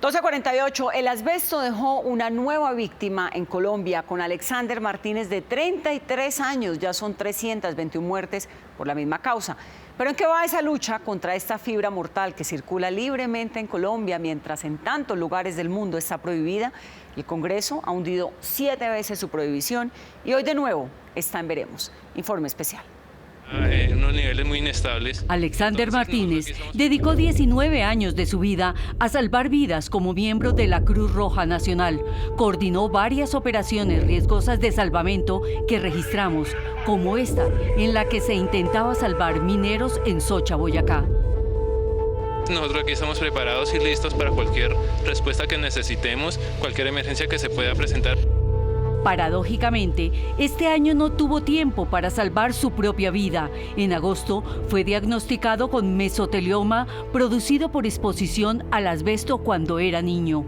12:48, el asbesto dejó una nueva víctima en Colombia con Alexander Martínez de 33 años. Ya son 321 muertes por la misma causa. Pero ¿en qué va esa lucha contra esta fibra mortal que circula libremente en Colombia mientras en tantos lugares del mundo está prohibida? El Congreso ha hundido 7 veces su prohibición y hoy de nuevo está en veremos. Informe especial. En unos niveles muy inestables. Alexander Martínez dedicó 19 años de su vida a salvar vidas como miembro de la Cruz Roja Nacional. Coordinó varias operaciones riesgosas de salvamento que registramos, como esta, en la que se intentaba salvar mineros en Socha, Boyacá. Nosotros aquí estamos preparados y listos para cualquier respuesta que necesitemos, cualquier emergencia que se pueda presentar. Paradójicamente, este año no tuvo tiempo para salvar su propia vida. En agosto fue diagnosticado con mesotelioma producido por exposición al asbesto cuando era niño.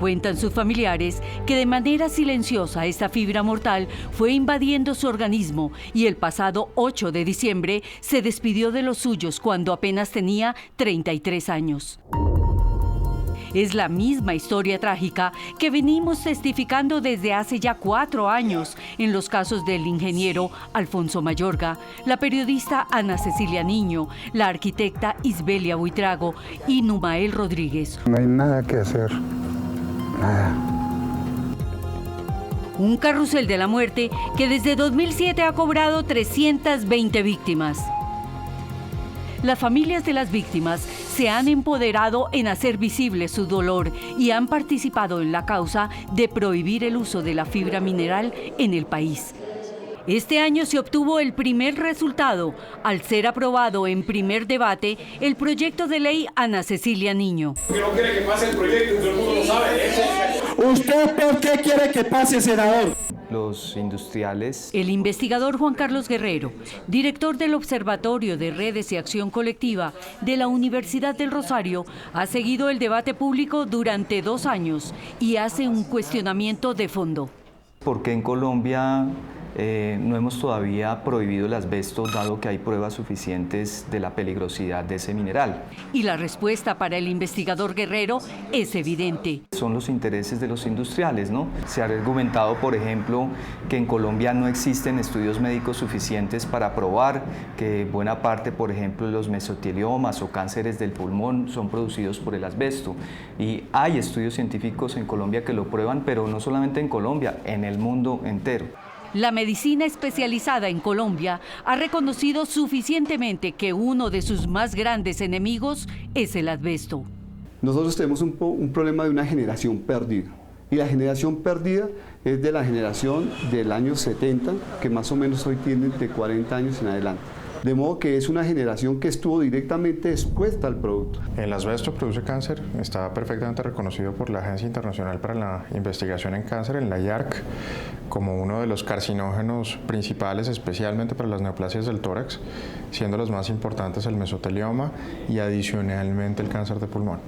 Cuentan sus familiares que de manera silenciosa esta fibra mortal fue invadiendo su organismo y el pasado 8 de diciembre se despidió de los suyos cuando apenas tenía 33 años. Es la misma historia trágica que venimos testificando desde hace ya 4 años en los casos del ingeniero Alfonso Mayorga, la periodista Ana Cecilia Niño, la arquitecta Isbelia Buitrago y Numael Rodríguez. No hay nada que hacer, nada. Un carrusel de la muerte que desde 2007 ha cobrado 320 víctimas. Las familias de las víctimas se han empoderado en hacer visible su dolor y han participado en la causa de prohibir el uso de la fibra mineral en el país. Este año se obtuvo el primer resultado al ser aprobado en primer debate el proyecto de ley Ana Cecilia Niño. ¿Por qué no quiere que pase el proyecto? Todo el mundo lo sabe. ¿Usted por qué quiere que pase, senador? Los industriales. El investigador Juan Carlos Guerrero, director del Observatorio de Redes y Acción Colectiva de la Universidad del Rosario, ha seguido el debate público durante 2 años y hace un cuestionamiento de fondo. ¿Por qué en Colombia no hemos todavía prohibido el asbesto, dado que hay pruebas suficientes de la peligrosidad de ese mineral? Y la respuesta para el investigador Guerrero es evidente. Son los intereses de los industriales, ¿no? Se ha argumentado, por ejemplo, que en Colombia no existen estudios médicos suficientes para probar que buena parte, por ejemplo, de los mesoteliomas o cánceres del pulmón son producidos por el asbesto. Y hay estudios científicos en Colombia que lo prueban, pero no solamente en Colombia, en el mundo entero. La medicina especializada en Colombia ha reconocido suficientemente que uno de sus más grandes enemigos es el asbesto. Nosotros tenemos un problema de una generación perdida. Y la generación perdida es de la generación del año 70, que más o menos hoy tiene de 40 años en adelante. De modo que es una generación que estuvo directamente expuesta al producto. El asbesto produce cáncer, está perfectamente reconocido por la Agencia Internacional para la Investigación en Cáncer, en la IARC, como uno de los carcinógenos principales, especialmente para las neoplasias del tórax, siendo los más importantes el mesotelioma y adicionalmente el cáncer de pulmón.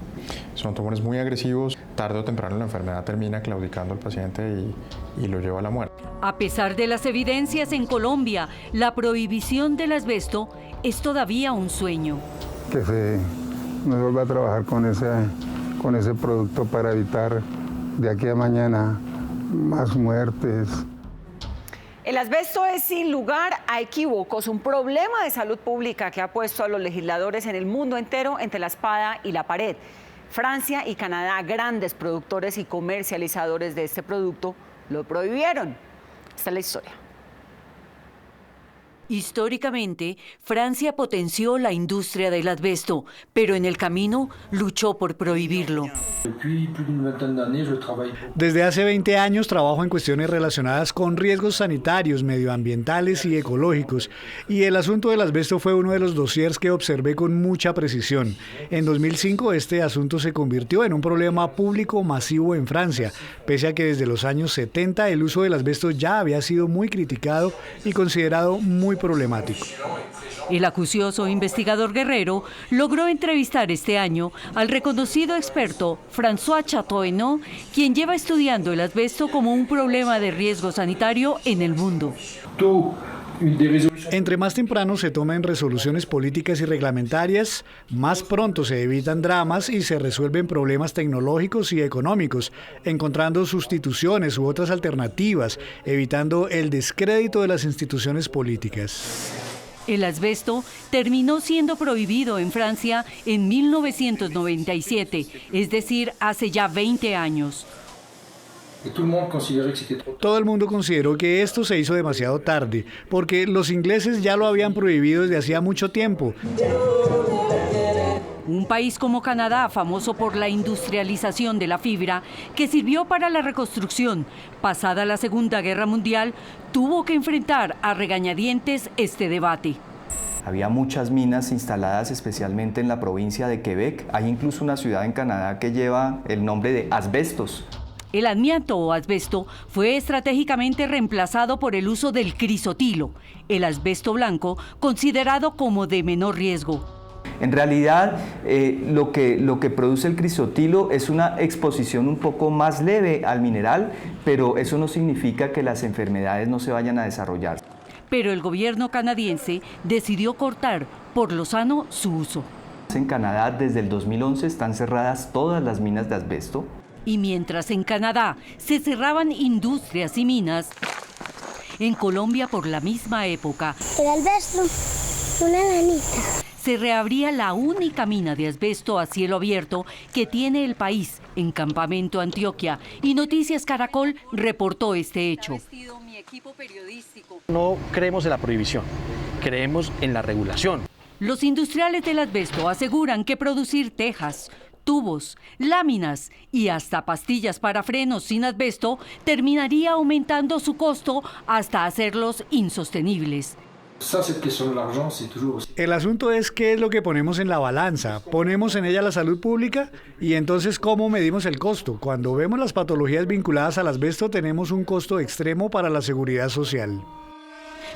Son tumores muy agresivos, tarde o temprano la enfermedad termina claudicando al paciente y lo lleva a la muerte. A pesar de las evidencias en Colombia, la prohibición del asbesto es todavía un sueño. Que se nos vuelva a trabajar con ese producto para evitar de aquí a mañana más muertes. El asbesto es sin lugar a equívocos un problema de salud pública que ha puesto a los legisladores en el mundo entero entre la espada y la pared. Francia y Canadá, grandes productores y comercializadores de este producto, lo prohibieron. Esta es la historia. Históricamente, Francia potenció la industria del asbesto, pero en el camino luchó por prohibirlo. Desde hace 20 años trabajo en cuestiones relacionadas con riesgos sanitarios, medioambientales y ecológicos, y el asunto del asbesto fue uno de los dossiers que observé con mucha precisión. En 2005 este asunto se convirtió en un problema público masivo en Francia, pese a que desde los años 70 el uso del asbesto ya había sido muy criticado y considerado muy problemático. El acucioso investigador Guerrero logró entrevistar este año al reconocido experto François Chateauneuf, quien lleva estudiando el asbesto como un problema de riesgo sanitario en el mundo. Entre más temprano se tomen resoluciones políticas y reglamentarias, más pronto se evitan dramas y se resuelven problemas tecnológicos y económicos, encontrando sustituciones u otras alternativas, evitando el descrédito de las instituciones políticas. El asbesto terminó siendo prohibido en Francia en 1997, es decir, hace ya 20 años. Todo el mundo consideró que esto se hizo demasiado tarde, porque los ingleses ya lo habían prohibido desde hacía mucho tiempo. Un país como Canadá, famoso por la industrialización de la fibra, que sirvió para la reconstrucción, pasada la Segunda Guerra Mundial, tuvo que enfrentar a regañadientes este debate. Había muchas minas instaladas especialmente en la provincia de Quebec. Hay incluso una ciudad en Canadá que lleva el nombre de Asbestos. El amianto o asbesto fue estratégicamente reemplazado por el uso del crisotilo, el asbesto blanco, considerado como de menor riesgo. En realidad, lo que produce el crisotilo es una exposición un poco más leve al mineral, pero eso no significa que las enfermedades no se vayan a desarrollar. Pero el gobierno canadiense decidió cortar, por lo sano, su uso. En Canadá, desde el 2011, están cerradas todas las minas de asbesto. Y mientras en Canadá se cerraban industrias y minas, en Colombia por la misma época, el asbesto, una lanita, se reabría la única mina de asbesto a cielo abierto que tiene el país, en Campamento, Antioquia. Y Noticias Caracol reportó este hecho. No creemos en la prohibición, creemos en la regulación. Los industriales del asbesto aseguran que producir tejas, tubos, láminas y hasta pastillas para frenos sin asbesto terminaría aumentando su costo hasta hacerlos insostenibles. El asunto es qué es lo que ponemos en la balanza. ¿Ponemos en ella la salud pública? Y entonces, ¿cómo medimos el costo? Cuando vemos las patologías vinculadas al asbesto, tenemos un costo extremo para la seguridad social.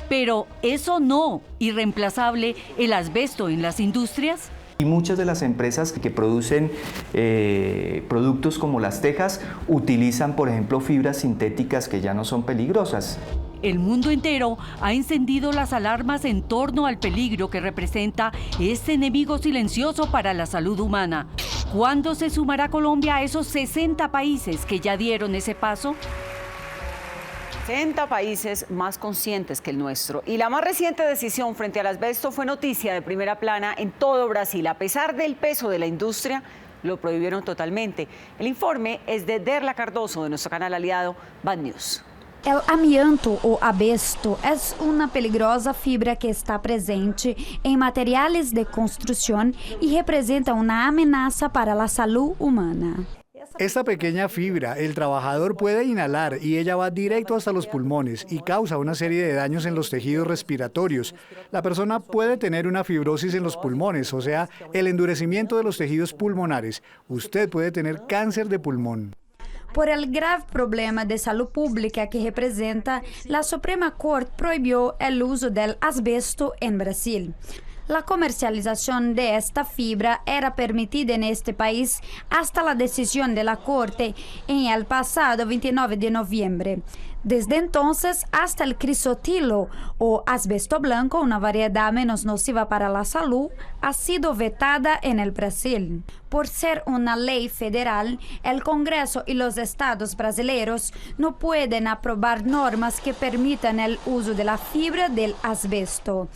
Pero ¿eso no irreemplazable el asbesto en las industrias? Y muchas de las empresas que producen productos como las tejas utilizan, por ejemplo, fibras sintéticas que ya no son peligrosas. El mundo entero ha encendido las alarmas en torno al peligro que representa este enemigo silencioso para la salud humana. ¿Cuándo se sumará Colombia a esos 60 países que ya dieron ese paso? 60 países más conscientes que el nuestro. Y la más reciente decisión frente al asbesto fue noticia de primera plana en todo Brasil. A pesar del peso de la industria, lo prohibieron totalmente. El informe es de Derla Cardoso, de nuestro canal aliado Band News. El amianto o asbesto es una peligrosa fibra que está presente en materiales de construcción y representa una amenaza para la salud humana. Esta pequeña fibra el trabajador puede inhalar y ella va directo hasta los pulmones y causa una serie de daños en los tejidos respiratorios. La persona puede tener una fibrosis en los pulmones, o sea, el endurecimiento de los tejidos pulmonares. Usted puede tener cáncer de pulmón. Por el grave problema de salud pública que representa, la Suprema Corte prohibió el uso del asbesto en Brasil. La comercialización de esta fibra era permitida en este país hasta la decisión de la Corte en el pasado 29 de noviembre. Desde entonces, hasta el crisotilo o asbesto blanco, una variedad menos nociva para la salud, ha sido vetada en el Brasil. Por ser una ley federal, el Congreso y los estados brasileños no pueden aprobar normas que permitan el uso de la fibra del asbesto.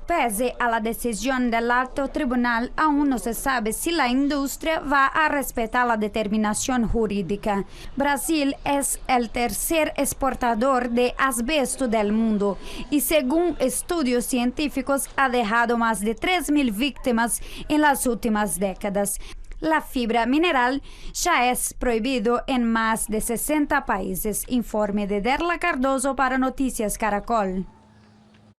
Pese a la decisión del alto tribunal, aún no se sabe si la industria va a respetar la determinación jurídica. Brasil es el tercer exportador de asbesto del mundo y, según estudios científicos, ha dejado más de 3.000 víctimas en las últimas décadas. La fibra mineral ya es prohibido en más de 60 países. Informe de Derla Cardoso para Noticias Caracol.